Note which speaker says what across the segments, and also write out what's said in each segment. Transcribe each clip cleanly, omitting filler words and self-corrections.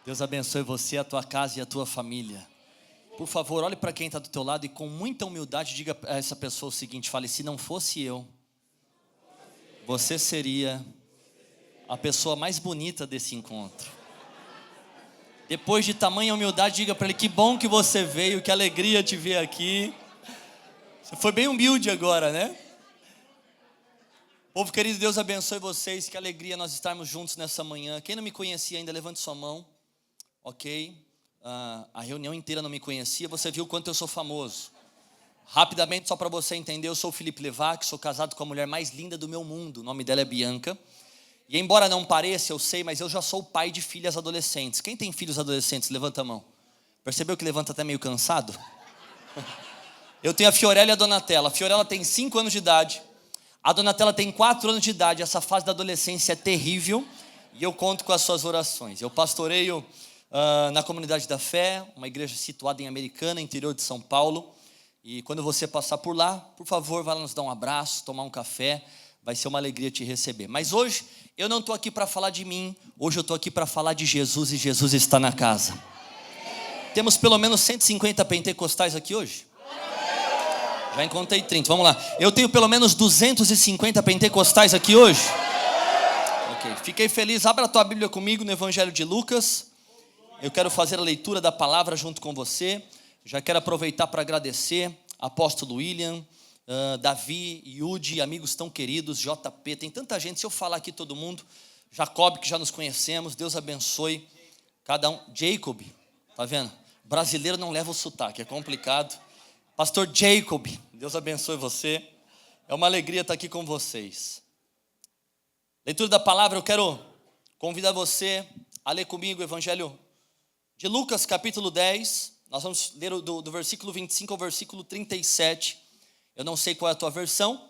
Speaker 1: Deus abençoe você, a tua casa e a tua família. Por favor, olhe para quem está do teu lado e com muita humildade diga a essa pessoa o seguinte, fale, se não fosse eu, você seria a pessoa mais bonita desse encontro. Depois de tamanha humildade, diga para ele, que bom que você veio, que alegria te ver aqui. Você foi bem humilde agora, né? Povo querido, Deus abençoe vocês, que alegria nós estarmos juntos nessa manhã. Quem não me conhecia ainda, levante sua mão. Ok, a reunião inteira não me conhecia, você viu o quanto eu sou famoso. Rapidamente, só para você entender, eu sou o Felipe Levac, sou casado com a mulher mais linda do meu mundo, o nome dela é Bianca. E embora não pareça, eu sei, mas eu já sou pai de filhas adolescentes. Quem tem filhos adolescentes, levanta a mão. Percebeu que levanta até meio cansado? Eu tenho a Fiorella e a Donatella. A Fiorella tem 5 anos de idade, a Donatella tem 4 anos de idade. Essa fase da adolescência é terrível e eu conto com as suas orações. Eu pastoreio na Comunidade da Fé, uma igreja situada em Americana, interior de São Paulo. E quando você passar por lá, por favor, vá lá nos dar um abraço, tomar um café. Vai ser uma alegria te receber. Mas hoje, eu não estou aqui para falar de mim. Hoje eu estou aqui para falar de Jesus e Jesus está na casa. Temos pelo menos 150 pentecostais aqui hoje? Já encontrei 30, vamos lá. Eu tenho pelo menos 250 pentecostais aqui hoje? Ok, fiquei feliz. Abra a tua Bíblia comigo no Evangelho de Lucas. Eu quero fazer a leitura da palavra junto com você. Já quero aproveitar para agradecer apóstolo William, Davi, Yudi, amigos tão queridos, JP, tem tanta gente, se eu falar aqui todo mundo, Jacob, que já nos conhecemos, Deus abençoe cada um. Jacob, tá vendo? Brasileiro não leva o sotaque, é complicado. Pastor Jacob, Deus abençoe você, é uma alegria estar aqui com vocês. Leitura da palavra, eu quero convidar você a ler comigo o Evangelho de Lucas, capítulo 10, nós vamos ler do versículo 25 ao versículo 37, eu não sei qual é a tua versão,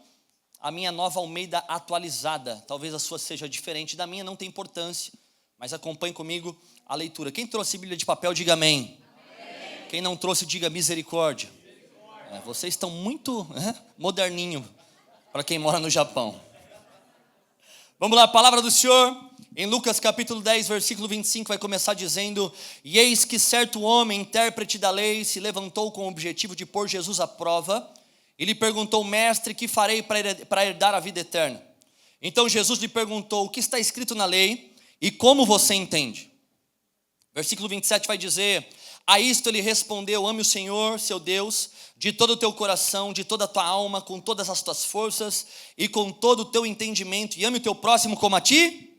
Speaker 1: a minha Nova Almeida atualizada, talvez a sua seja diferente da minha, não tem importância, mas acompanhe comigo a leitura. Quem trouxe Bíblia de papel, diga amém. Amém. Quem não trouxe, diga misericórdia. Vocês estão muito moderninho para quem mora no Japão. Vamos lá, a palavra do Senhor, em Lucas capítulo 10, versículo 25, vai começar dizendo: E eis que certo homem, intérprete da lei, se levantou com o objetivo de pôr Jesus à prova, e lhe perguntou: Mestre, que farei para herdar a vida eterna? Então Jesus lhe perguntou: O que está escrito na lei, e como você entende? Versículo 27 vai dizer: A isto ele respondeu: Ame o Senhor, seu Deus, de todo o teu coração, de toda a tua alma, com todas as tuas forças e com todo o teu entendimento, e ame o teu próximo como a ti.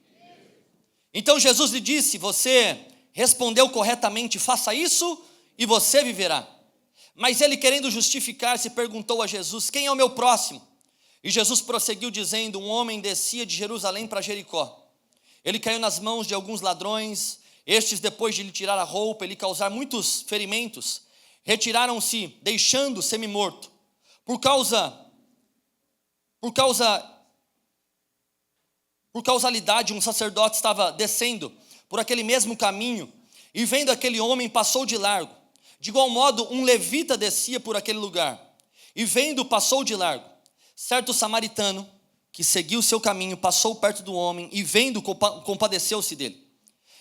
Speaker 1: Então Jesus lhe disse: Você respondeu corretamente, faça isso e você viverá. Mas ele, querendo justificar-se, perguntou a Jesus: Quem é o meu próximo? E Jesus prosseguiu dizendo: Um homem descia de Jerusalém para Jericó. Ele caiu nas mãos de alguns ladrões. Estes, depois de lhe tirar a roupa e lhe causar muitos ferimentos, retiraram-se, deixando semi-morto. Por causalidade, um sacerdote estava descendo por aquele mesmo caminho, e vendo aquele homem, passou de largo. De igual modo, um levita descia por aquele lugar, e vendo, passou de largo. Certo samaritano, que seguiu o seu caminho, passou perto do homem, e vendo, compadeceu-se dele.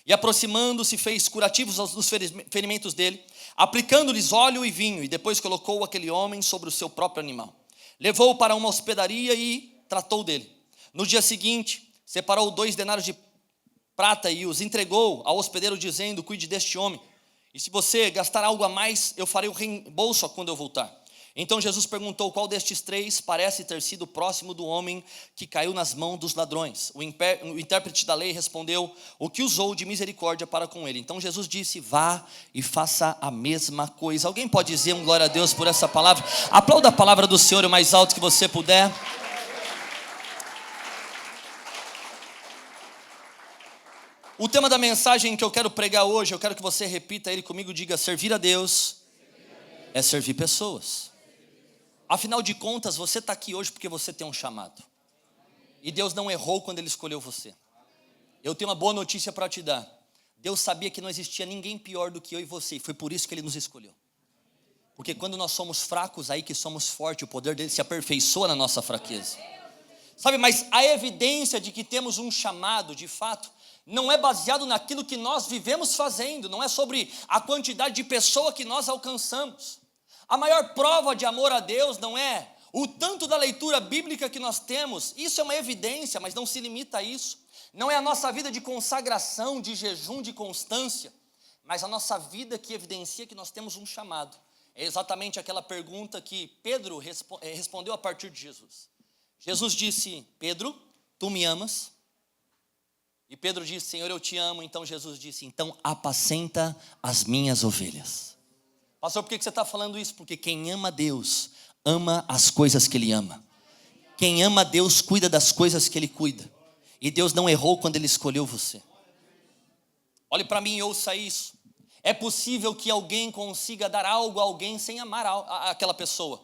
Speaker 1: E aproximando-se, fez curativos dos ferimentos dele, aplicando-lhes óleo e vinho, e depois colocou aquele homem sobre o seu próprio animal. Levou-o para uma hospedaria e tratou dele. No dia seguinte, separou 2 denários de prata e os entregou ao hospedeiro, dizendo: Cuide deste homem, e se você gastar algo a mais, eu farei o reembolso quando eu voltar. Então Jesus perguntou: Qual destes 3 parece ter sido próximo do homem que caiu nas mãos dos ladrões? O intérprete da lei respondeu: O que usou de misericórdia para com ele. Então Jesus disse: Vá e faça a mesma coisa. Alguém pode dizer um glória a Deus por essa palavra? Aplauda a palavra do Senhor o mais alto que você puder. O tema da mensagem que eu quero pregar hoje, eu quero que você repita ele comigo, diga: servir a Deus é servir pessoas. Afinal de contas, você está aqui hoje porque você tem um chamado. E Deus não errou quando Ele escolheu você. Eu tenho uma boa notícia para te dar. Deus sabia que não existia ninguém pior do que eu e você, e foi por isso que Ele nos escolheu. Porque quando nós somos fracos, aí que somos fortes, o poder dele se aperfeiçoa na nossa fraqueza. Sabe, mas a evidência de que temos um chamado, de fato, não é baseado naquilo que nós vivemos fazendo, não é sobre a quantidade de pessoa que nós alcançamos. A maior prova de amor a Deus não é o tanto da leitura bíblica que nós temos, isso é uma evidência, mas não se limita a isso. Não é a nossa vida de consagração, de jejum, de constância, mas a nossa vida que evidencia que nós temos um chamado. É exatamente aquela pergunta que Pedro respondeu a partir de Jesus. Jesus disse: Pedro, tu me amas? E Pedro disse: Senhor, eu te amo. Então Jesus disse: então apacenta as minhas ovelhas. Pastor, por que você está falando isso? Porque quem ama Deus, ama as coisas que Ele ama. Quem ama Deus, cuida das coisas que Ele cuida. E Deus não errou quando Ele escolheu você. Olhe para mim e ouça isso. É possível que alguém consiga dar algo a alguém sem amar aquela pessoa.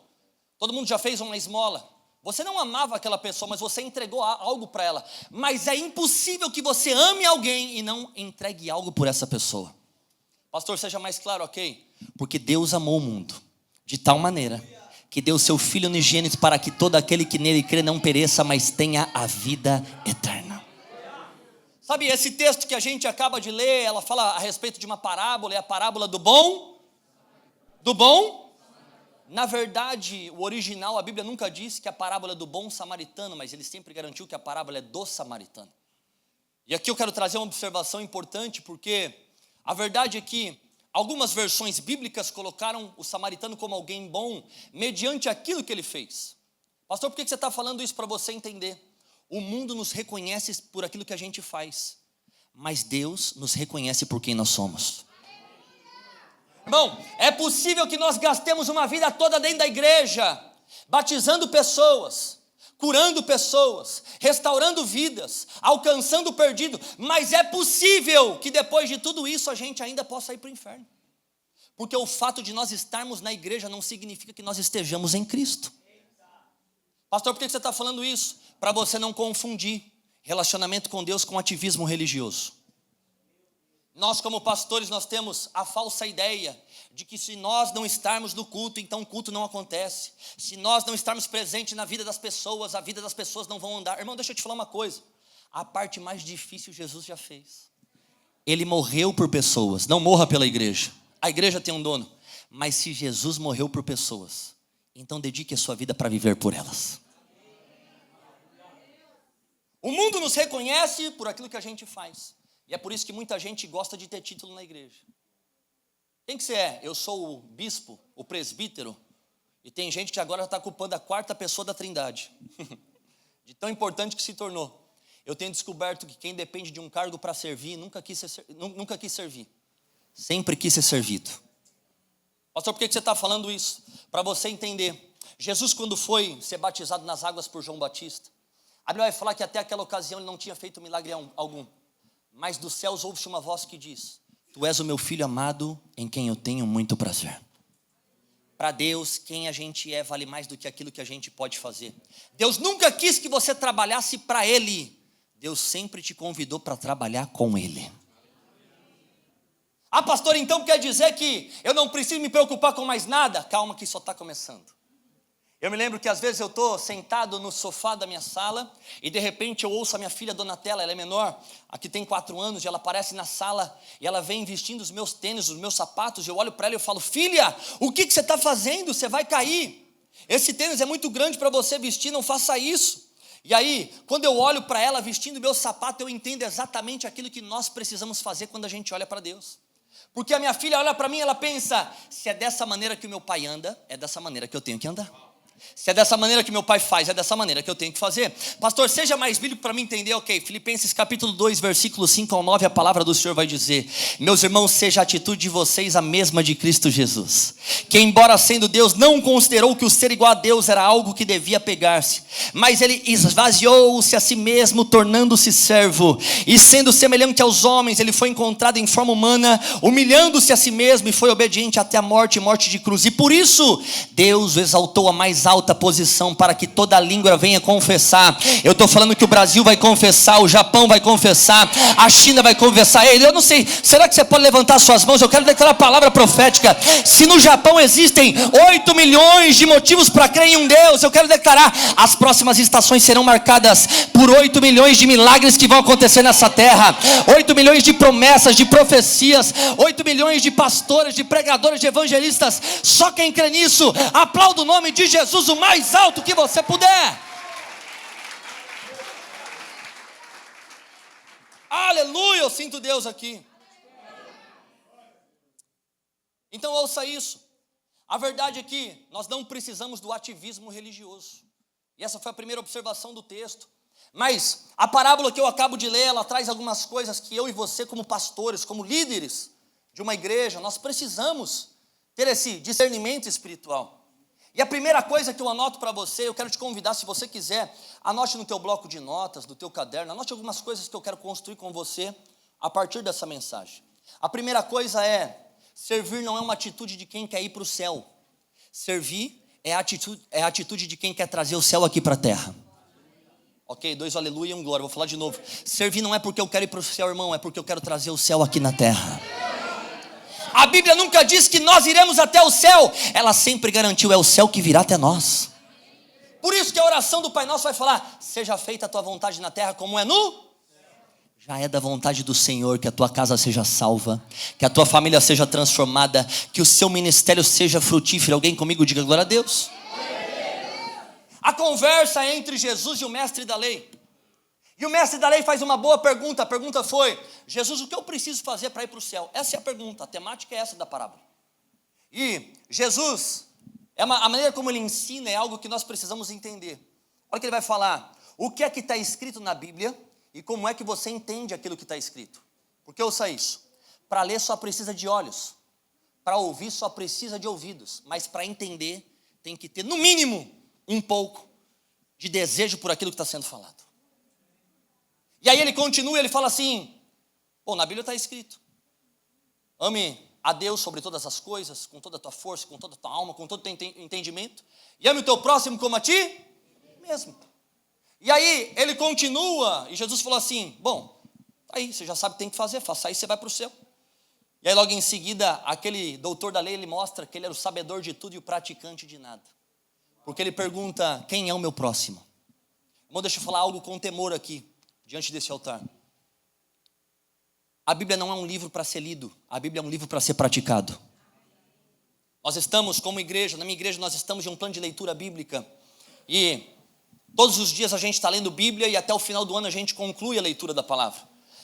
Speaker 1: Todo mundo já fez uma esmola. Você não amava aquela pessoa, mas você entregou algo para ela. Mas é impossível que você ame alguém e não entregue algo por essa pessoa. Pastor, seja mais claro, ok? Porque Deus amou o mundo de tal maneira que deu seu Filho unigênito para que todo aquele que nele crê não pereça, mas tenha a vida eterna. Sabe, esse texto que a gente acaba de ler, ela fala a respeito de uma parábola, é a parábola do bom? Na verdade, o original, a Bíblia nunca disse que a parábola é do bom samaritano, mas ele sempre garantiu que a parábola é do samaritano. E aqui eu quero trazer uma observação importante, porque a verdade é que algumas versões bíblicas colocaram o samaritano como alguém bom, mediante aquilo que ele fez. Pastor, por que você está falando isso? Para você entender. O mundo nos reconhece por aquilo que a gente faz, mas Deus nos reconhece por quem nós somos. Irmão, é possível que nós gastemos uma vida toda dentro da igreja, batizando pessoas, curando pessoas, restaurando vidas, alcançando o perdido, mas é possível que depois de tudo isso a gente ainda possa ir para o inferno. Porque o fato de nós estarmos na igreja não significa que nós estejamos em Cristo. Pastor, por que você está falando isso? Para você não confundir relacionamento com Deus com ativismo religioso. Nós como pastores, nós temos a falsa ideia de que se nós não estarmos no culto, então o culto não acontece. Se nós não estarmos presentes na vida das pessoas, a vida das pessoas não vão andar. Irmão, deixa eu te falar uma coisa. A parte mais difícil Jesus já fez. Ele morreu por pessoas, não morra pela igreja. A igreja tem um dono. Mas se Jesus morreu por pessoas, então dedique a sua vida para viver por elas. O mundo nos reconhece por aquilo que a gente faz. E é por isso que muita gente gosta de ter título na igreja. Quem que você é? Eu sou o bispo, o presbítero. E tem gente que agora está ocupando a 4ª pessoa da Trindade. De tão importante que se tornou. Eu tenho descoberto que quem depende de um cargo para servir, nunca quis servir. Sempre quis ser servido. Pastor, por que você está falando isso? Para você entender. Jesus, quando foi ser batizado nas águas por João Batista, a Bíblia vai falar que até aquela ocasião ele não tinha feito milagre algum. Mas dos céus ouve-se uma voz que diz: tu és o meu filho amado, em quem eu tenho muito prazer. Para Deus, quem a gente é vale mais do que aquilo que a gente pode fazer. Deus nunca quis que você trabalhasse para Ele. Deus sempre te convidou para trabalhar com Ele. Ah, pastor, então quer dizer que eu não preciso me preocupar com mais nada? Calma que só está começando. Eu me lembro que às vezes eu estou sentado no sofá da minha sala e de repente eu ouço a minha filha Donatella, ela é menor, aqui tem 4 anos, e ela aparece na sala e ela vem vestindo os meus tênis, os meus sapatos, e eu olho para ela e eu falo: filha, o que você está fazendo? Você vai cair. Esse tênis é muito grande para você vestir, não faça isso. E aí, quando eu olho para ela vestindo meu sapato, eu entendo exatamente aquilo que nós precisamos fazer quando a gente olha para Deus. Porque a minha filha olha para mim e ela pensa: se é dessa maneira que o meu pai anda, é dessa maneira que eu tenho que andar. Se é dessa maneira que meu pai faz, é dessa maneira que eu tenho que fazer. Pastor, seja mais bíblico para mim entender, ok? Filipenses capítulo 2, versículo 5 ao 9, a palavra do Senhor vai dizer: meus irmãos, seja a atitude de vocês a mesma de Cristo Jesus, que embora sendo Deus, não considerou que o ser igual a Deus era algo que devia pegar-se, mas ele esvaziou-se a si mesmo, tornando-se servo, e sendo semelhante aos homens, ele foi encontrado em forma humana, humilhando-se a si mesmo, e foi obediente até a morte, morte de cruz. E por isso, Deus o exaltou a mais alta posição para que toda língua venha confessar. Eu estou falando que o Brasil vai confessar, o Japão vai confessar, a China vai confessar. Ei, eu não sei, será que você pode levantar suas mãos? Eu quero declarar a palavra profética. Se no Japão existem 8 milhões de motivos para crer em um Deus, eu quero declarar, as próximas estações serão marcadas por 8 milhões de milagres que vão acontecer nessa terra, 8 milhões de promessas, de profecias, 8 milhões de pastores, de pregadores, de evangelistas. Só quem crê nisso, aplauda o nome de Jesus o mais alto que você puder. Aleluia, eu sinto Deus aqui. Então ouça isso. A verdade é que nós não precisamos do ativismo religioso. E essa foi a primeira observação do texto. Mas a parábola que eu acabo de ler, ela traz algumas coisas que eu e você, como pastores, como líderes de uma igreja, nós precisamos ter esse discernimento espiritual. E a primeira coisa que eu anoto para você, eu quero te convidar, se você quiser, anote no teu bloco de notas, no teu caderno, anote algumas coisas que eu quero construir com você a partir dessa mensagem. A primeira coisa é, servir não é uma atitude de quem quer ir para o céu. Servir é a atitude de quem quer trazer o céu aqui para a terra. Ok, 2 aleluia e 1 glória, vou falar de novo. Servir não é porque eu quero ir para o céu, irmão, é porque eu quero trazer o céu aqui na terra. A Bíblia nunca diz que nós iremos até o céu, ela sempre garantiu, é o céu que virá até nós. Por isso que a oração do Pai Nosso vai falar, seja feita a tua vontade na terra como é no... Já é da vontade do Senhor que a tua casa seja salva, que a tua família seja transformada, que o seu ministério seja frutífero. Alguém comigo diga glória a Deus. A conversa entre Jesus e o mestre da lei. E o mestre da lei faz uma boa pergunta. A pergunta foi, Jesus, o que eu preciso fazer para ir para o céu? Essa é a pergunta, a temática é essa da parábola. E Jesus, a maneira como ele ensina é algo que nós precisamos entender. Olha o que ele vai falar, o que é que está escrito na Bíblia e como é que você entende aquilo que está escrito. Porque ouça isso, para ler só precisa de olhos, para ouvir só precisa de ouvidos, mas para entender tem que ter no mínimo um pouco de desejo por aquilo que está sendo falado. E aí ele continua, ele fala assim, na Bíblia está escrito, ame a Deus sobre todas as coisas, com toda a tua força, com toda a tua alma, com todo o teu entendimento, e ame o teu próximo como a ti mesmo. E aí ele continua, e Jesus falou assim, aí você já sabe o que tem que fazer, faça isso, você vai para o céu. E aí logo em seguida, aquele doutor da lei, ele mostra que ele era o sabedor de tudo e o praticante de nada. Porque ele pergunta, quem é o meu próximo? Irmão, deixa eu falar algo com temor aqui, diante desse altar. A Bíblia não é um livro para ser lido, a Bíblia é um livro para ser praticado. Nós estamos como igreja, na minha igreja nós estamos em um plano de leitura bíblica, e todos os dias a gente está lendo Bíblia, e até o final do ano a gente conclui a leitura da palavra.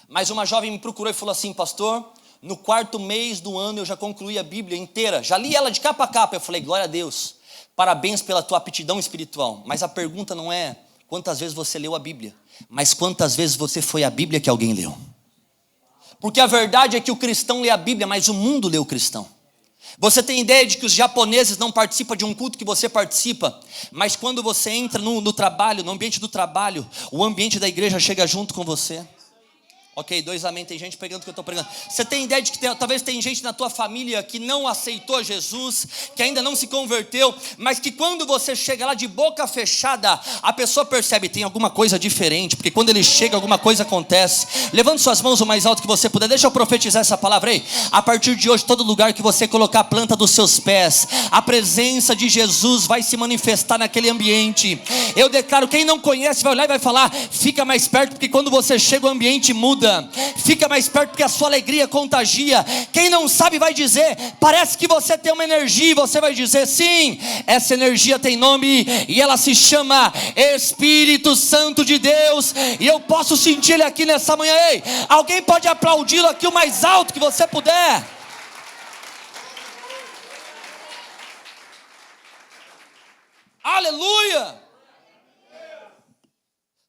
Speaker 1: Mas uma jovem me procurou e falou assim, pastor, no 4º mês do ano eu já concluí a Bíblia inteira, já li ela de capa a capa. Eu falei, glória a Deus, parabéns pela tua aptidão espiritual. Mas a pergunta não é quantas vezes você leu a Bíblia, mas quantas vezes você foi a Bíblia que alguém leu. Porque a verdade é que o cristão lê a Bíblia, mas o mundo lê o cristão. Você tem ideia de que os japoneses não participam de um culto que você participa, mas quando você entra no trabalho, no ambiente do trabalho, o ambiente da igreja chega junto com você? Ok, 2 amém, tem gente pegando o que eu estou pregando. Você tem ideia de que talvez tem gente na tua família que não aceitou Jesus, que ainda não se converteu, mas que quando você chega lá de boca fechada, a pessoa percebe, tem alguma coisa diferente, porque quando ele chega alguma coisa acontece. Levante suas mãos o mais alto que você puder, deixa eu profetizar essa palavra aí. A partir de hoje, todo lugar que você colocar a planta dos seus pés, a presença de Jesus vai se manifestar naquele ambiente. Eu declaro, quem não conhece vai olhar e vai falar, fica mais perto, porque quando você chega o ambiente muda. Fica mais perto porque a sua alegria contagia. Quem não sabe vai dizer, parece que você tem uma energia, e você vai dizer, sim, essa energia tem nome e ela se chama Espírito Santo de Deus, e eu posso sentir ele aqui nessa manhã. Ei, alguém pode aplaudi-lo aqui o mais alto que você puder? Aleluia!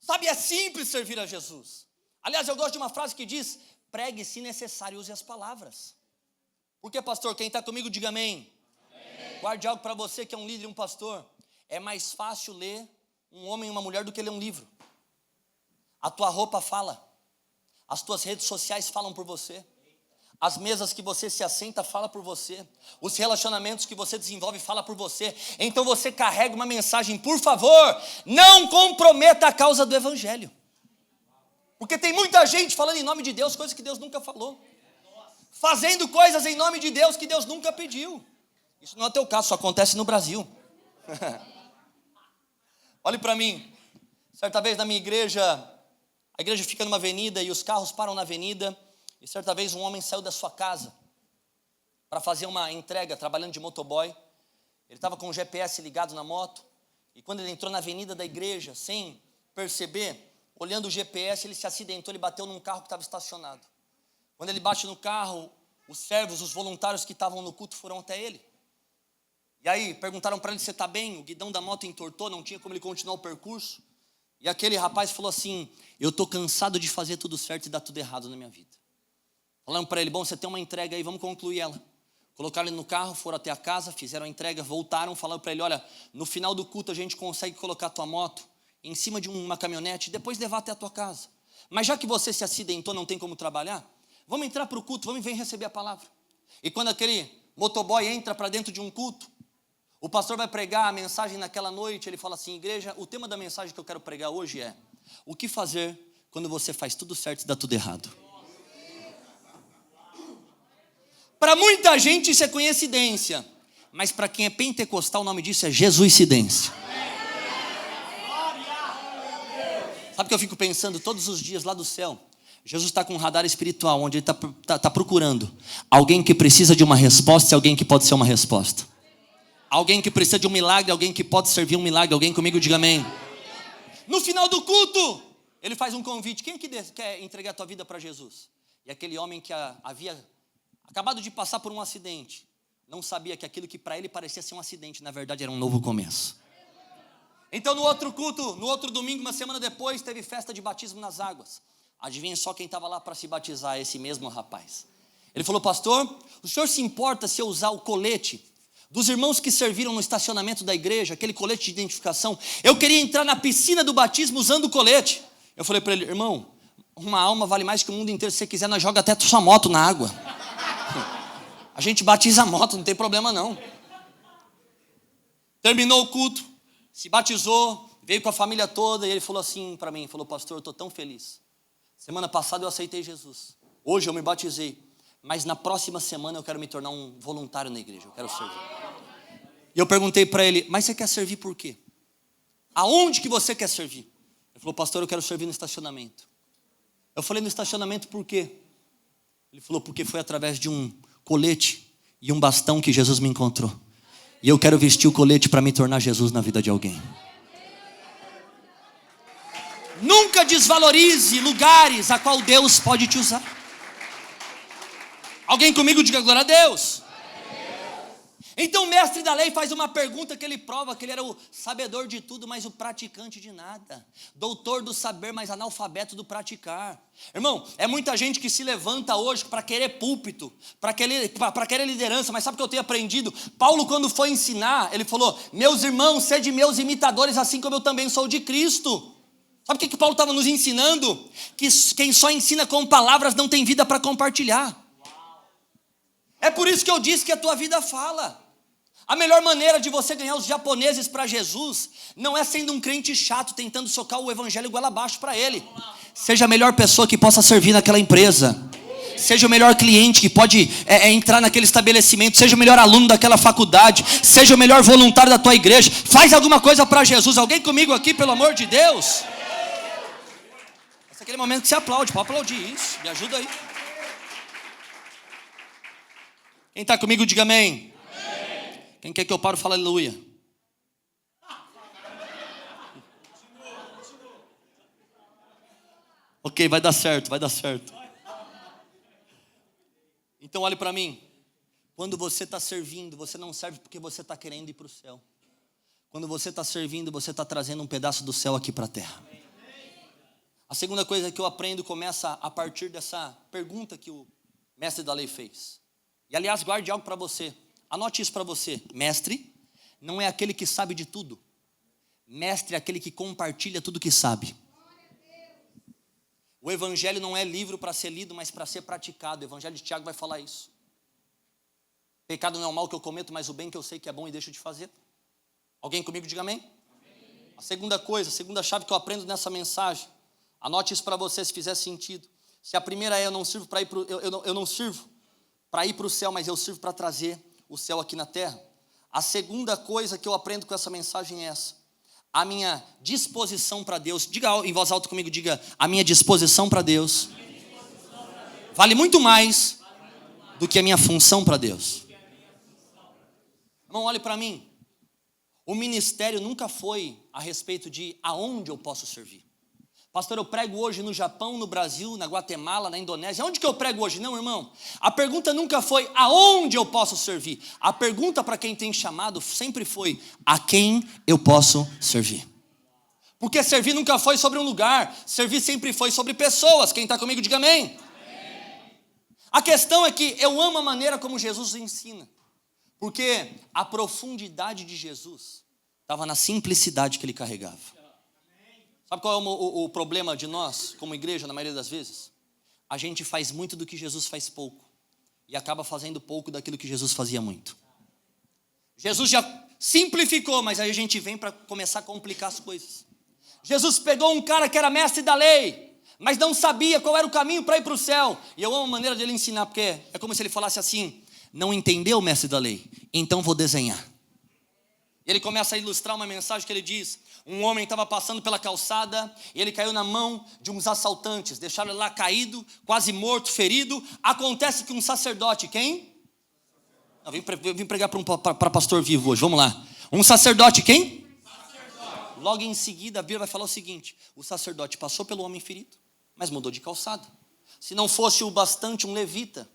Speaker 1: Sabe, é simples servir a Jesus. Aliás, eu gosto de uma frase que diz, pregue se necessário, use as palavras. Porque, pastor, quem está comigo, diga amém. Amém. Guarde algo para você que é um líder e um pastor. É mais fácil ler um homem e uma mulher do que ler um livro. A tua roupa fala. As tuas redes sociais falam por você. As mesas que você se assenta fala por você. Os relacionamentos que você desenvolve fala por você. Então você carrega uma mensagem, por favor, não comprometa a causa do evangelho. Porque tem muita gente falando em nome de Deus, coisas que Deus nunca falou. Fazendo coisas em nome de Deus que Deus nunca pediu. Isso não é teu caso, só acontece no Brasil. Olhe para mim. Certa vez na minha igreja, a igreja fica numa avenida e os carros param na avenida. E certa vez um homem saiu da sua casa para fazer uma entrega, trabalhando de motoboy. Ele estava com o GPS ligado na moto. E quando ele entrou na avenida da igreja, sem perceber, olhando o GPS, ele se acidentou, ele bateu num carro que estava estacionado. Quando ele bate no carro, os servos, os voluntários que estavam no culto foram até ele. E aí perguntaram para ele, você está bem? O guidão da moto entortou, não tinha como ele continuar o percurso. E aquele rapaz falou assim, eu estou cansado de fazer tudo certo e dar tudo errado na minha vida. Falaram para ele, bom, você tem uma entrega aí, vamos concluir ela. Colocaram ele no carro, foram até a casa, fizeram a entrega, voltaram, falaram para ele, olha, no final do culto a gente consegue colocar a tua moto em cima de uma caminhonete e depois levar até a tua casa. Mas já que você se acidentou, não tem como trabalhar, vamos entrar para o culto, vamos vir receber a palavra. E quando aquele motoboy entra para dentro de um culto, o pastor vai pregar a mensagem naquela noite, ele fala assim, igreja, o tema da mensagem que eu quero pregar hoje é, o que fazer quando você faz tudo certo e dá tudo errado? Para muita gente isso é coincidência, mas para quem é pentecostal o nome disso é Jesuicidência. Sabe o que eu fico pensando todos os dias lá do céu? Jesus está com um radar espiritual, onde ele está procurando alguém que precisa de uma resposta e alguém que pode ser uma resposta. Alguém que precisa de um milagre, alguém que pode servir um milagre. Alguém comigo diga amém. No final do culto, ele faz um convite. Quem que quer entregar a tua vida para Jesus? E aquele homem que havia acabado de passar por um acidente, não sabia que aquilo que para ele parecia ser um acidente, na verdade era um novo começo. Então no outro culto, no outro domingo, uma semana depois, teve festa de batismo nas águas. Adivinha só quem estava lá para se batizar? Esse mesmo rapaz. Ele falou, pastor, o senhor se importa se eu usar o colete dos irmãos que serviram no estacionamento da igreja, aquele colete de identificação? Eu queria entrar na piscina do batismo usando o colete. Eu falei para ele, irmão, uma alma vale mais que o mundo inteiro. Se você quiser, nós joga até sua moto na água. A gente batiza a moto, não tem problema não. Terminou o culto, se batizou, veio com a família toda e ele falou assim para mim, falou, pastor, eu estou tão feliz. Semana passada eu aceitei Jesus. Hoje eu me batizei. Mas na próxima semana eu quero me tornar um voluntário na igreja. Eu quero servir. E eu perguntei para ele, mas você quer servir por quê? Aonde que você quer servir? Ele falou, pastor, eu quero servir no estacionamento. Eu falei, no estacionamento por quê? Ele falou, porque foi através de um colete e um bastão que Jesus me encontrou. E eu quero vestir o colete para me tornar Jesus na vida de alguém. Nunca desvalorize lugares a qual Deus pode te usar. Alguém comigo diga glória a Deus. Então o mestre da lei faz uma pergunta que ele prova que ele era o sabedor de tudo, mas o praticante de nada. Doutor do saber, mas analfabeto do praticar. Irmão, é muita gente que se levanta hoje para querer púlpito, para querer liderança, mas sabe o que eu tenho aprendido? Paulo, quando foi ensinar, ele falou, meus irmãos, sede meus imitadores, assim como eu também sou de Cristo. Sabe o que Paulo estava nos ensinando? Que quem só ensina com palavras não tem vida para compartilhar. É por isso que eu disse que a tua vida fala. A melhor maneira de você ganhar os japoneses para Jesus não é sendo um crente chato tentando socar o evangelho goela abaixo para ele. Seja a melhor pessoa que possa servir naquela empresa. Seja o melhor cliente que pode entrar naquele estabelecimento. Seja o melhor aluno daquela faculdade. Seja o melhor voluntário da tua igreja. Faz alguma coisa para Jesus. Alguém comigo aqui, pelo amor de Deus? Esse é aquele momento que você aplaude. Pode aplaudir isso. Me ajuda aí. Quem está comigo, diga amém. Amém. Quem quer que eu pare, fala aleluia. Ok, vai dar certo, vai dar certo. Então olhe para mim. Quando você está servindo, você não serve porque você está querendo ir para o céu. Quando você está servindo, você está trazendo um pedaço do céu aqui para a terra. A segunda coisa que eu aprendo começa a partir dessa pergunta que o mestre da lei fez. E aliás, guarde algo para você. Anote isso para você. Mestre não é aquele que sabe de tudo. Mestre é aquele que compartilha tudo que sabe. O evangelho não é livro para ser lido, mas para ser praticado. O evangelho de Tiago vai falar isso. Pecado não é o mal que eu cometo, mas o bem que eu sei que é bom e deixo de fazer. Alguém comigo diga amém? A segunda coisa, a segunda chave que eu aprendo nessa mensagem, anote isso para você se fizer sentido. Se a primeira é eu não sirvo para ir para eu não sirvo para ir para o céu, mas eu sirvo para trazer o céu aqui na terra. A segunda coisa que eu aprendo com essa mensagem é essa: a minha disposição para Deus. Diga em voz alta comigo, diga: a minha disposição para Deus vale muito mais do que a minha função para Deus. Irmão, olhe para mim. O ministério nunca foi a respeito de aonde eu posso servir. Pastor, eu prego hoje no Japão, no Brasil, na Guatemala, na Indonésia. Onde que eu prego hoje? Não, irmão. A pergunta nunca foi aonde eu posso servir. A pergunta para quem tem chamado sempre foi a quem eu posso servir. Porque servir nunca foi sobre um lugar. Servir sempre foi sobre pessoas. Quem está comigo, diga amém. A questão é que eu amo a maneira como Jesus ensina. Porque a profundidade de Jesus estava na simplicidade que ele carregava. Sabe qual é o problema de nós, como igreja, na maioria das vezes? A gente faz muito do que Jesus faz pouco. E acaba fazendo pouco daquilo que Jesus fazia muito. Jesus já simplificou, mas aí a gente vem para começar a complicar as coisas. Jesus pegou um cara que era mestre da lei, mas não sabia qual era o caminho para ir para o céu. E eu amo a maneira dele ensinar, porque é como se ele falasse assim: não entendeu o mestre da lei? Então vou desenhar. Ele começa a ilustrar uma mensagem que ele diz: um homem estava passando pela calçada e ele caiu na mão de uns assaltantes, deixaram ele lá caído, quase morto, ferido. Acontece que um sacerdote, quem? Eu vim pregar para pastor vivo hoje, vamos lá. Um sacerdote, quem? Sacerdote. Logo em seguida a Bíblia vai falar o seguinte: o sacerdote passou pelo homem ferido, mas mudou de calçada. Se não fosse o bastante, um levita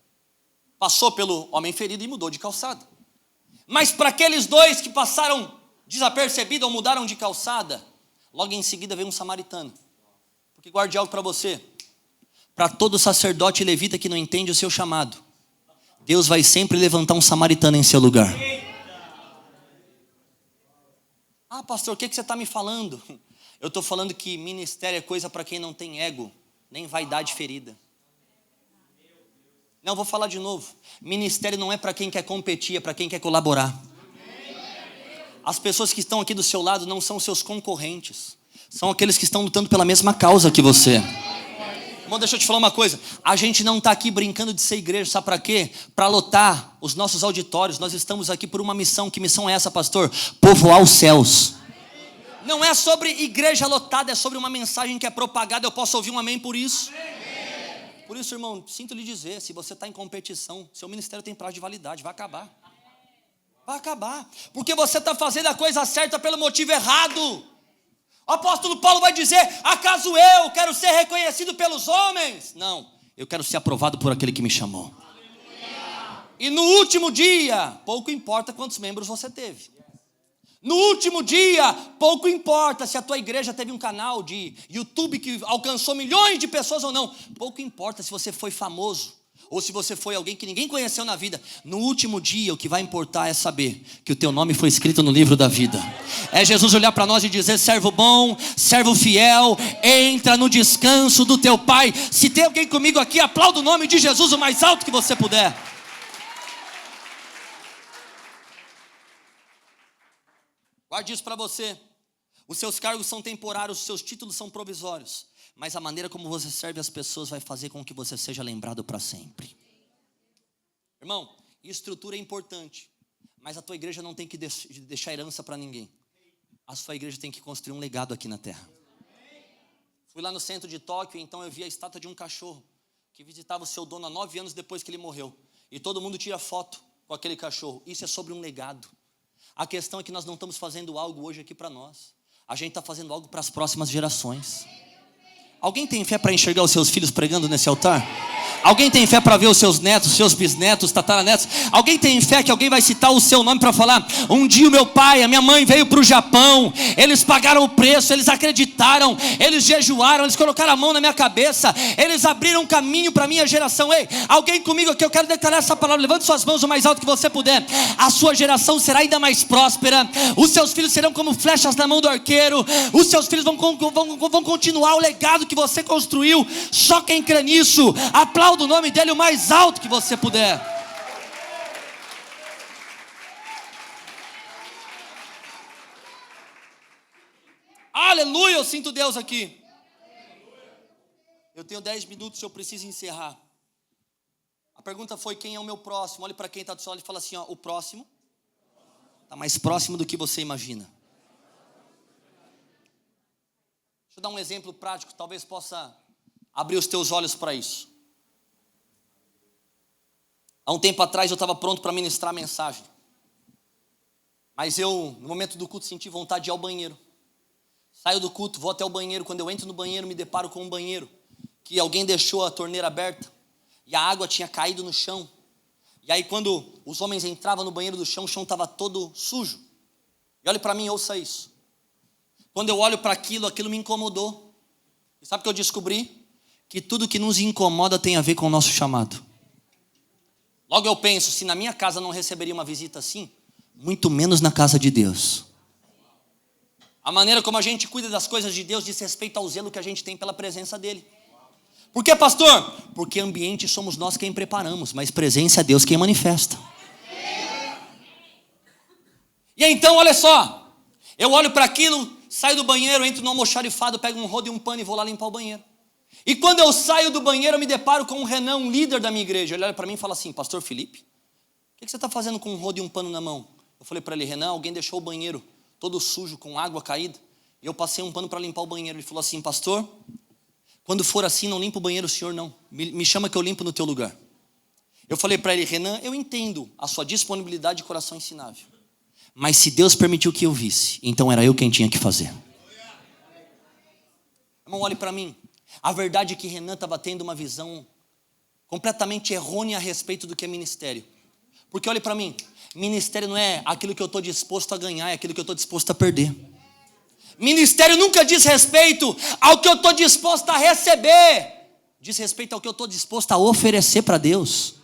Speaker 1: passou pelo homem ferido e mudou de calçada. Mas para aqueles dois que passaram desapercebidos ou mudaram de calçada, logo em seguida veio um samaritano. Porque guarde algo para você: para todo sacerdote e levita que não entende o seu chamado, Deus vai sempre levantar um samaritano em seu lugar. Ah, pastor, o que você está me falando? Eu estou falando que ministério é coisa para quem não tem ego, nem vaidade ferida. Não, vou falar de novo. Ministério não é para quem quer competir, é para quem quer colaborar. As pessoas que estão aqui do seu lado não são seus concorrentes. São aqueles que estão lutando pela mesma causa que você. Irmão, deixa eu te falar uma coisa. A gente não está aqui brincando de ser igreja, sabe para quê? Para lotar os nossos auditórios. Nós estamos aqui por uma missão. Que missão é essa, pastor? Povoar os céus. Não é sobre igreja lotada, é sobre uma mensagem que é propagada. Eu posso ouvir um amém por isso? Por isso, irmão, sinto lhe dizer, se você está em competição, seu ministério tem prazo de validade, vai acabar. Vai acabar. Porque você está fazendo a coisa certa pelo motivo errado. O apóstolo Paulo vai dizer: acaso eu quero ser reconhecido pelos homens? Não, eu quero ser aprovado por aquele que me chamou. E no último dia, pouco importa quantos membros você teve. No último dia, pouco importa se a tua igreja teve um canal de YouTube que alcançou milhões de pessoas ou não. Pouco importa se você foi famoso ou se você foi alguém que ninguém conheceu na vida. No último dia, o que vai importar é saber que o teu nome foi escrito no livro da vida. É Jesus olhar para nós e dizer: servo bom, servo fiel, entra no descanso do teu Pai. Se tem alguém comigo aqui, aplauda o nome de Jesus o mais alto que você puder. Guarde isso para você. Os seus cargos são temporários, os seus títulos são provisórios. Mas a maneira como você serve as pessoas vai fazer com que você seja lembrado para sempre. Irmão, estrutura é importante. Mas a tua igreja não tem que deixar herança para ninguém. A sua igreja tem que construir um legado aqui na terra. Fui lá no centro de Tóquio, então eu vi a estátua de um cachorro que visitava o seu dono há 9 anos depois que ele morreu. E todo mundo tira foto com aquele cachorro. Isso é sobre um legado. A questão é que nós não estamos fazendo algo hoje aqui para nós. A gente está fazendo algo para as próximas gerações. Alguém tem fé para enxergar os seus filhos pregando nesse altar? Alguém tem fé para ver os seus netos, seus bisnetos, tataranetos? Alguém tem fé que alguém vai citar o seu nome para falar: um dia o meu pai, a minha mãe veio para o Japão, eles pagaram o preço, eles acreditaram, eles jejuaram, eles colocaram a mão na minha cabeça, eles abriram um caminho para a minha geração. Ei, alguém comigo aqui, eu quero declarar essa palavra. Levante suas mãos o mais alto que você puder. A sua geração será ainda mais próspera, os seus filhos serão como flechas na mão do arqueiro, os seus filhos vão continuar o legado que você construiu. Só quem crê nisso, aplauda o nome dele o mais alto que você puder. Aleluia, eu sinto Deus aqui. Eu tenho 10 minutos, eu preciso encerrar. A pergunta foi: quem é o meu próximo? Olhe para quem está do seu lado e fala assim: ó, o próximo está mais próximo do que você imagina. Deixa eu dar um exemplo prático, talvez possa abrir os teus olhos para isso. Há um tempo atrás eu estava pronto para ministrar a mensagem, mas eu, no momento do culto, senti vontade de ir ao banheiro. Saio do culto, vou até o banheiro. Quando eu entro no banheiro, me deparo com um banheiro que alguém deixou a torneira aberta e a água tinha caído no chão. E aí quando os homens entravam no banheiro do chão, o chão estava todo sujo. E olhe para mim, ouça isso. Quando eu olho para aquilo me incomodou. E sabe o que eu descobri? Que tudo que nos incomoda tem a ver com o nosso chamado. Logo eu penso, se na minha casa não receberia uma visita assim, muito menos na casa de Deus. A maneira como a gente cuida das coisas de Deus diz respeito ao zelo que a gente tem pela presença dele. Por que, pastor? Porque ambiente somos nós quem preparamos, mas presença é Deus quem manifesta. E então, olha só, eu olho para aquilo, saio do banheiro, entro no almoxarifado, pego um rodo e um pano e vou lá limpar o banheiro. E quando eu saio do banheiro, eu me deparo com o Renan, um líder da minha igreja. Ele olha para mim e fala assim: pastor Felipe, o que você está fazendo com um rodo e um pano na mão? Eu falei para ele: Renan, alguém deixou o banheiro todo sujo, com água caída, e eu passei um pano para limpar o banheiro. Ele falou assim: pastor, quando for assim, não limpa o banheiro, o senhor não. Me chama que eu limpo no teu lugar. Eu falei para ele: Renan, eu entendo a sua disponibilidade de coração ensinável, mas se Deus permitiu que eu visse, então era eu quem tinha que fazer. Irmão, olhe para mim. A verdade é que Renan estava tendo uma visão completamente errônea a respeito do que é ministério. Porque olhe para mim, ministério não é aquilo que eu estou disposto a ganhar, é aquilo que eu estou disposto a perder. Ministério nunca diz respeito ao que eu estou disposto a receber, diz respeito ao que eu estou disposto a oferecer para Deus.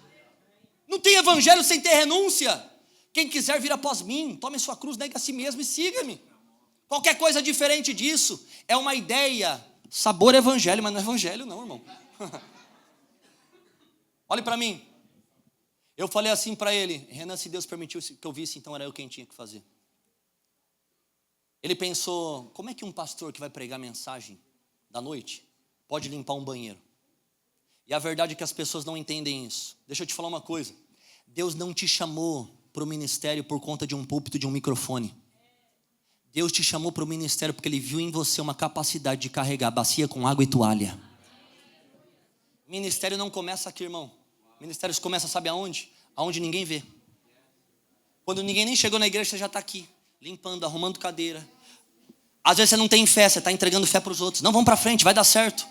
Speaker 1: Não tem evangelho sem ter renúncia. Quem quiser vir após mim, tome sua cruz, negue a si mesmo e siga-me. Qualquer coisa diferente disso é uma ideia, sabor evangelho, mas não é evangelho não, irmão. Olhe para mim. Eu falei assim para ele: Renan, se Deus permitiu que eu visse, então era eu quem tinha que fazer. Ele pensou: como é que um pastor que vai pregar mensagem da noite pode limpar um banheiro? E a verdade é que as pessoas não entendem isso. Deixa eu te falar uma coisa: Deus não te chamou para o ministério por conta de um púlpito, de um microfone. Deus te chamou para o ministério porque Ele viu em você uma capacidade de carregar bacia com água e toalha. Ministério não começa aqui, irmão. Ministérios começam, sabe aonde? Aonde ninguém vê. Quando ninguém nem chegou na igreja, você já está aqui, limpando, arrumando cadeira. Às vezes você não tem fé, você está entregando fé para os outros. Não, vamos para frente, vai dar certo.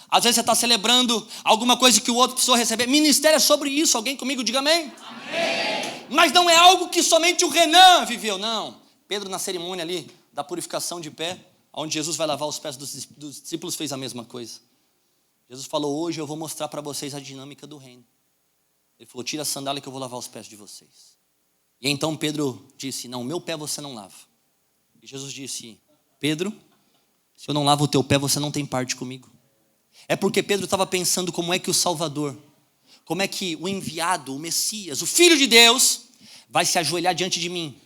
Speaker 1: Às vezes você está celebrando alguma coisa que o outro precisou receber. Ministério é sobre isso. Alguém comigo, diga amém. Amém. Mas não é algo que somente o Renan viveu, não. Pedro, na cerimônia ali da purificação de pé, onde Jesus vai lavar os pés dos discípulos, fez a mesma coisa. Jesus falou: hoje eu vou mostrar para vocês a dinâmica do reino. Ele falou: tira a sandália que eu vou lavar os pés de vocês. E então Pedro disse: não, meu pé você não lava. E Jesus disse: Pedro, se eu não lavo o teu pé, você não tem parte comigo. É porque Pedro estava pensando como é que o Salvador, como é que o enviado, o Messias, o Filho de Deus, vai se ajoelhar diante de mim,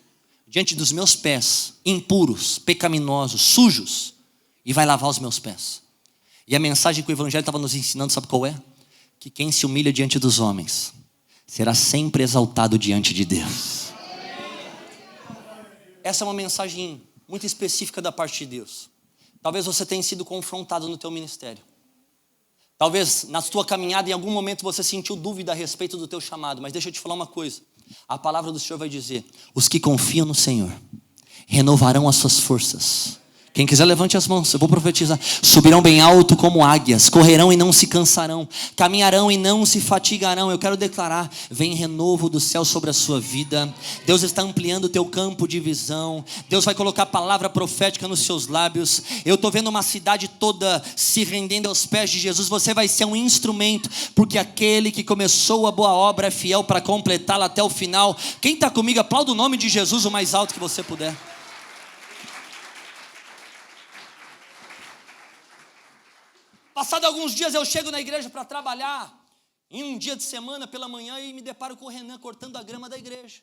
Speaker 1: diante dos meus pés, impuros, pecaminosos, sujos, e vai lavar os meus pés. E a mensagem que o Evangelho estava nos ensinando, sabe qual é? Que quem se humilha diante dos homens será sempre exaltado diante de Deus. Essa é uma mensagem muito específica da parte de Deus. Talvez você tenha sido confrontado no teu ministério. Talvez na tua caminhada em algum momento você sentiu dúvida a respeito do teu chamado. Mas deixa eu te falar uma coisa. A palavra do Senhor vai dizer: os que confiam no Senhor renovarão as suas forças, Quem quiser levante as mãos, eu vou profetizar. Subirão bem alto como águias, correrão e não se cansarão, caminharão e não se fatigarão. Eu quero declarar, vem renovo do céu sobre a sua vida. Deus está ampliando o teu campo de visão. Deus vai colocar palavra profética nos seus lábios. Eu estou vendo uma cidade toda se rendendo aos pés de Jesus. Você vai ser um instrumento, porque aquele que começou a boa obra é fiel para completá-la até o final. Quem está comigo, aplauda o nome de Jesus o mais alto que você puder. Passado alguns dias eu chego na igreja para trabalhar, em um dia de semana pela manhã, e me deparo com o Renan cortando a grama da igreja.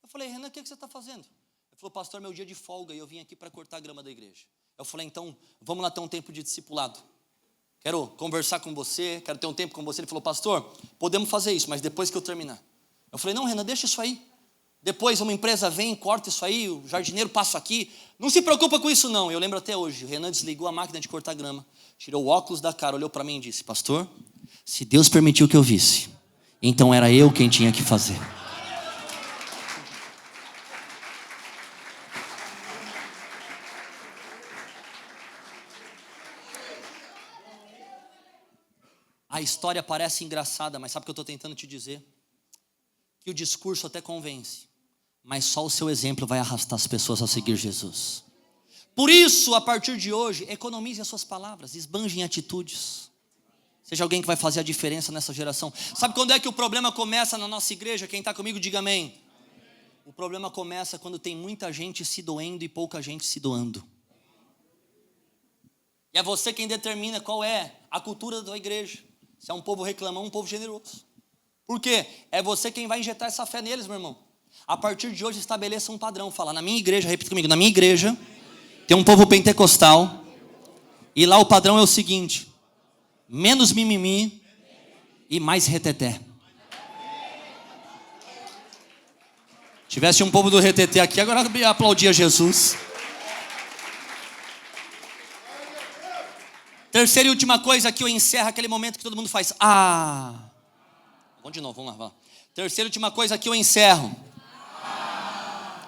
Speaker 1: Eu falei, Renan, o que você está fazendo? Ele falou, pastor, meu dia de folga e eu vim aqui para cortar a grama da igreja. Eu falei, então, vamos lá ter um tempo de discipulado. Quero conversar com você, quero ter um tempo com você. Ele falou, pastor, podemos fazer isso, mas depois que eu terminar. Eu falei, não, Renan, deixa isso aí. Depois uma empresa vem, corta isso aí, o jardineiro passa aqui. Não se preocupa com isso não. Eu lembro até hoje, o Renan desligou a máquina de cortar grama, tirou o óculos da cara, olhou para mim e disse, pastor, se Deus permitiu que eu visse, então era eu quem tinha que fazer. A história parece engraçada, mas sabe o que eu estou tentando te dizer? Que o discurso até convence, mas só o seu exemplo vai arrastar as pessoas a seguir Jesus. Por isso, a partir de hoje, economize as suas palavras, esbanje em atitudes. Seja alguém que vai fazer a diferença nessa geração. Sabe quando é que o problema começa na nossa igreja? Quem está comigo, diga amém. O problema começa quando tem muita gente se doendo e pouca gente se doando. E é você quem determina qual é a cultura da igreja. Se é um povo reclamão, um povo generoso. Por quê? É você quem vai injetar essa fé neles, meu irmão. A partir de hoje, estabeleça um padrão. Fala, na minha igreja, repita comigo, na minha igreja tem um povo pentecostal. E lá o padrão é o seguinte: menos mimimi e mais reteté. Tivesse um povo do reteté aqui, agora aplaudia Jesus. Terceira e última coisa que eu encerro aquele momento que todo mundo faz. Vamos de novo, vamos lá. Terceira e última coisa que eu encerro.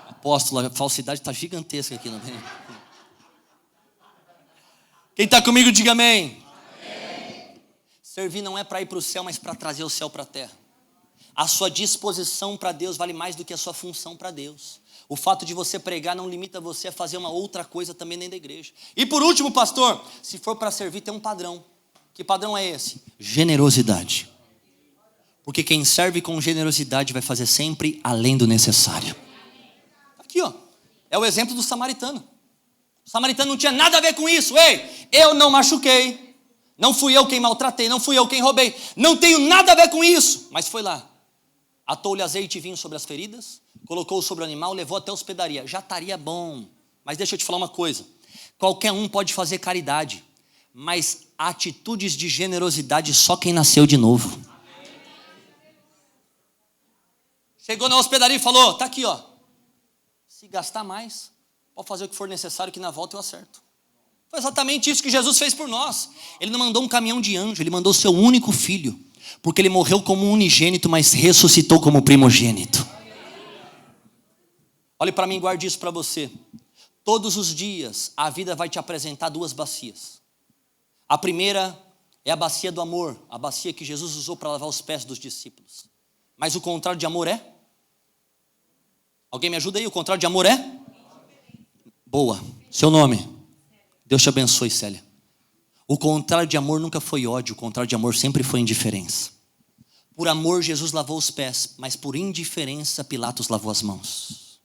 Speaker 1: Apóstolo, a falsidade está gigantesca aqui, não vem? Quem está comigo, diga amém. Amém. Servir não é para ir para o céu, mas para trazer o céu para a terra. A sua disposição para Deus vale mais do que a sua função para Deus. O fato de você pregar não limita você a fazer uma outra coisa também dentro da igreja. E por último, pastor, se for para servir, tem um padrão. Que padrão é esse? Generosidade. Porque quem serve com generosidade vai fazer sempre além do necessário. Aqui, ó, é o exemplo do samaritano. O samaritano não tinha nada a ver com isso. Ei, eu não machuquei, não fui eu quem maltratei, não fui eu quem roubei, não tenho nada a ver com isso. Mas foi lá, atou-lhe azeite e vinho sobre as feridas, colocou sobre o animal, levou até a hospedaria. Já estaria bom. Mas deixa eu te falar uma coisa. Qualquer um pode fazer caridade, mas atitudes de generosidade só quem nasceu de novo. Chegou na hospedaria e falou, tá aqui, ó. Se gastar mais, pode fazer o que for necessário, que na volta eu acerto. Foi exatamente isso que Jesus fez por nós. Ele não mandou um caminhão de anjo, ele mandou seu único filho. Porque ele morreu como unigênito, mas ressuscitou como primogênito. Olhe para mim, guarde isso para você. Todos os dias a vida vai te apresentar duas bacias. A primeira é a bacia do amor, a bacia que Jesus usou para lavar os pés dos discípulos. Mas o contrário de amor é? Alguém me ajuda aí? O contrário de amor é? Boa. Seu nome? Deus te abençoe, Célia. O contrário de amor nunca foi ódio, o contrário de amor sempre foi indiferença. Por amor Jesus lavou os pés, mas por indiferença Pilatos lavou as mãos.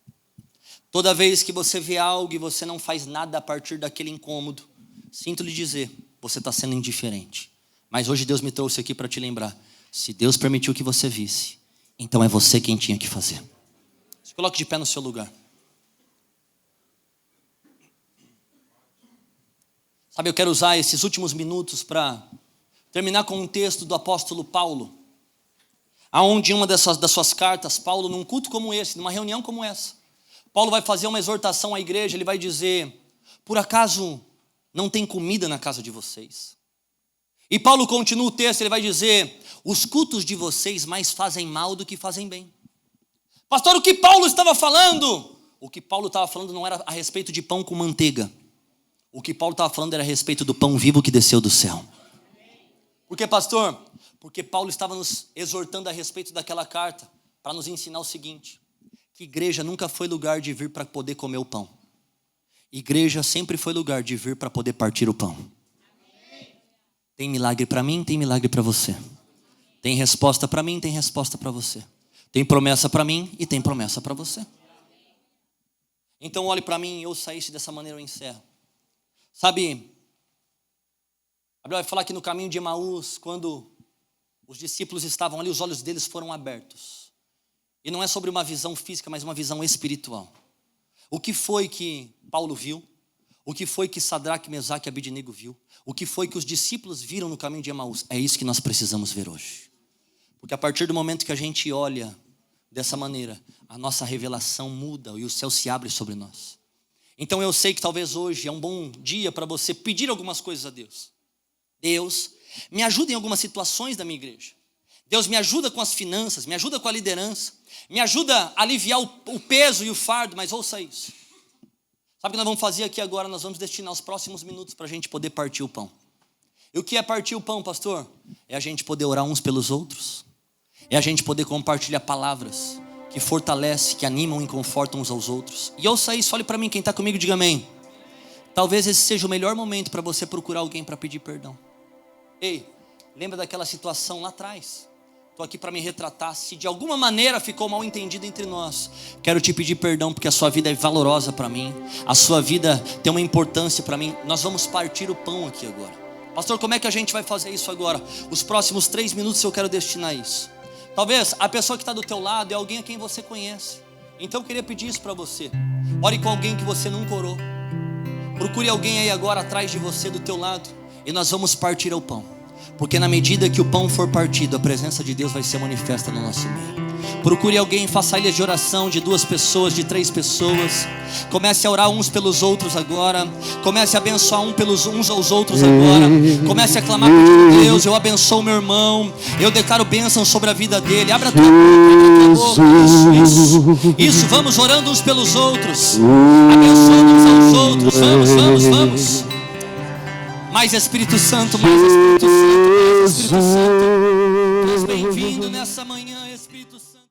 Speaker 1: Toda vez que você vê algo e você não faz nada a partir daquele incômodo, sinto lhe dizer, você está sendo indiferente. Mas hoje Deus me trouxe aqui para te lembrar, se Deus permitiu que você visse, então é você quem tinha que fazer. Se coloque de pé no seu lugar. Sabe, eu quero usar esses últimos minutos para terminar com um texto do apóstolo Paulo, aonde em uma das suas cartas, Paulo, num culto como esse, numa reunião como essa, Paulo vai fazer uma exortação à igreja, ele vai dizer, por acaso não tem comida na casa de vocês? E Paulo continua o texto, ele vai dizer, os cultos de vocês mais fazem mal do que fazem bem. Pastor, o que Paulo estava falando? O que Paulo estava falando não era a respeito de pão com manteiga. O que Paulo estava falando era a respeito do pão vivo que desceu do céu. Por que, pastor? Porque Paulo estava nos exortando a respeito daquela carta, para nos ensinar o seguinte: que igreja nunca foi lugar de vir para poder comer o pão. Igreja sempre foi lugar de vir para poder partir o pão. Tem milagre para mim, tem milagre para você. Tem resposta para mim, tem resposta para você. Tem promessa para mim e tem promessa para você. Então olhe para mim e eu saísse dessa maneira, eu encerro. Sabe, a Bíblia vai falar que no caminho de Emaús, quando os discípulos estavam ali, os olhos deles foram abertos. E não é sobre uma visão física, mas uma visão espiritual. O que foi que Paulo viu? O que foi que Sadraque, Mesaque e Abednego viu? O que foi que os discípulos viram no caminho de Emaús? É isso que nós precisamos ver hoje. Porque a partir do momento que a gente olha dessa maneira, a nossa revelação muda e o céu se abre sobre nós. Então eu sei que talvez hoje é um bom dia para você pedir algumas coisas a Deus. Deus, me ajuda em algumas situações da minha igreja. Deus, me ajuda com as finanças, me ajuda com a liderança, me ajuda a aliviar o peso e o fardo, mas ouça isso. Sabe o que nós vamos fazer aqui agora? Nós vamos destinar os próximos minutos para a gente poder partir o pão. E o que é partir o pão, pastor? É a gente poder orar uns pelos outros. É a gente poder compartilhar palavras que fortalecem, que animam e confortam uns aos outros. E ouça isso, olhe para mim, quem está comigo, diga amém. Talvez esse seja o melhor momento para você procurar alguém para pedir perdão. Ei, lembra daquela situação lá atrás? Estou aqui para me retratar. Se de alguma maneira ficou mal entendido entre nós, quero te pedir perdão, porque a sua vida é valorosa para mim. A sua vida tem uma importância para mim. Nós vamos partir o pão aqui agora. Pastor, como é que a gente vai fazer isso agora? Os próximos 3 minutos eu quero destinar a isso. Talvez a pessoa que está do teu lado é alguém a quem você conhece. Então eu queria pedir isso para você. Ore com alguém que você nunca orou. Procure alguém aí agora atrás de você, do teu lado, e nós vamos partir ao pão. Porque na medida que o pão for partido, a presença de Deus vai ser manifesta no nosso meio. Procure alguém, faça ilhas de oração de 2 pessoas, de 3 pessoas. Comece a orar uns pelos outros agora. Comece a abençoar uns aos outros agora. Comece a clamar por Deus. Eu abençoo meu irmão. Eu declaro bênção sobre a vida dele. Abra a tua boca, Isso, vamos orando uns pelos outros. Abençoando uns aos outros. Vamos. Mais Espírito Santo, mais Espírito Santo, mais Espírito Santo. Deus, bem-vindo nessa manhã, Espírito Santo.